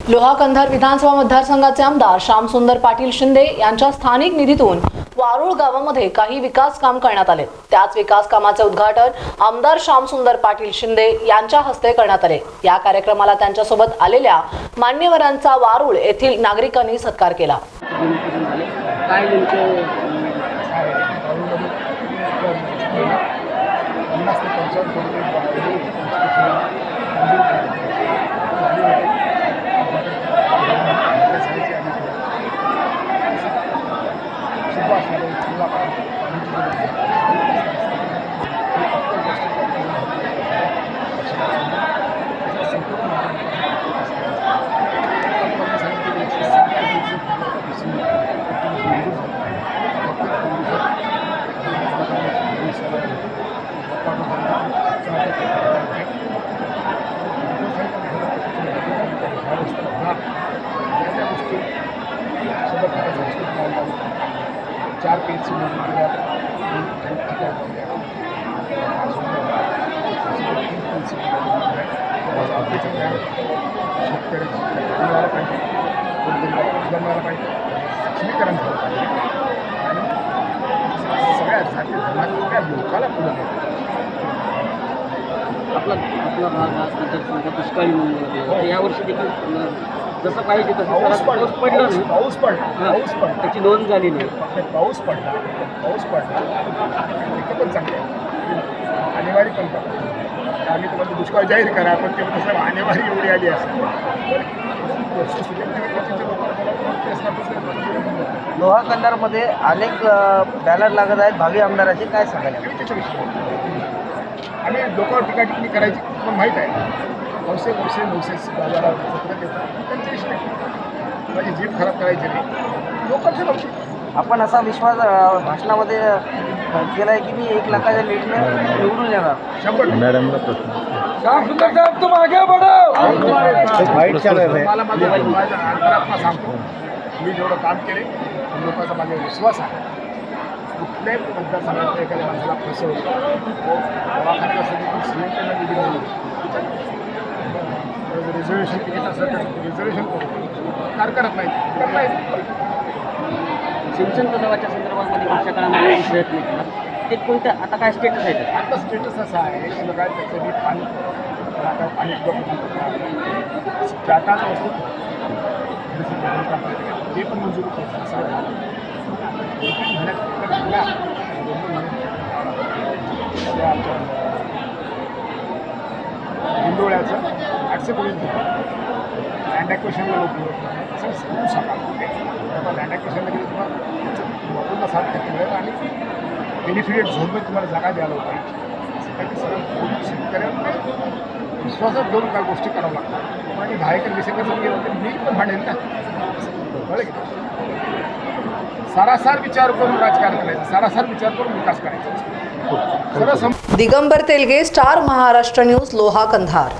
लोहा कंधार विधानसभा मतदारसंघाचे आमदार श्यामसुंदर पाटील शिंदे यांच्या स्थानिक निधीतून वारुळ गावामध्ये काही विकास काम करण्यात आले। त्याच विकास कामाचे उद्घाटन आमदार श्यामसुंदर पाटील शिंदे यांच्या हस्ते करण्यात आले। या कार्यक्रमाला त्यांच्यासोबत आलेल्या मान्यवरांचा वारुळ येथील नागरिकांनी सत्कार केला। चार पेज सक्षमीकरण झालं पाहिजे आणि सगळ्या जाती धर्मातल्या लोकाला पुढे आपला भाग मतदारसंघ दुष्काळी म्हणून यावर्षी देखील जसं पाहिजे तसं पाऊस पडला नाही, पाऊस पडला त्याची नोंद झाली नाही। पाऊस पडला ते पण चांगले आणेवारी पण करतो। आम्ही तुम्हाला दुष्काळ जाहीर करा पण ते कसं आणेवारी एवढी आली असेल। लोहा कंधारमध्ये अनेक बॅनर लागत आहेत भावी आमदाराचे, काय सांगायला? आम्ही लोकांवर टीका टिप्पणी करायची पण माहीत आहे। नवसे बाजारात सत्र देतात त्यांचा विषय नाही, माझी जीभ खराब करायची नाही, लोकांच्या बाबतीत आपण असा विश्वास भाषणामध्ये केला आहे की मी 1 लाखाच्या लीडने निवडून येणार। 100% मॅडमला प्रश्न मला माझा अंतरात्मा सांगतो, मी जेवढं काम केले लोकांचा माझ्यावर विश्वास आहे। कुठल्याही मतदारसंघातल्या एखाद्या माणसाला फसवलं दवाखान्यात असेल की सीएमपीला निधी मिळेल रिझर्वेशन तिकीट असेल तर रिझर्वेशन करू कार करत नाही। सिंचन तलावाच्या संदर्भामध्ये मागच्या काळामध्ये प्रयत्न केला, ते कोणतं आता काय स्टेटस आहे? आता स्टेटस असा आहे की बघा त्याचं मी पाणी टाटाचं वस्तू ते पण मंजुरी करतात सगळं हिंदोळ्याचं 800 लँड ॲक्विजिशनला लोक असं समजू शकाल। लँड ॲक्विजिशनला गेले तुम्हाला पूर्ण 7% मिळेल आणि बेनिफिटेड झोनमध्ये तुम्हाला जागा द्यायला पाहिजे। असं काही सगळं शेतकऱ्यांना विश्वासात घेऊन काही गोष्टी करावं लागतात आणि 10 एकर 20 एकर जर गेलं तर मी पण भांडेल ना, कळलं की? सारासार विचार करून राजकारण करायचं, सारासार विचार करून विकास करायचा। Digambar Telge, star Maharashtra news, Loha Kandhar.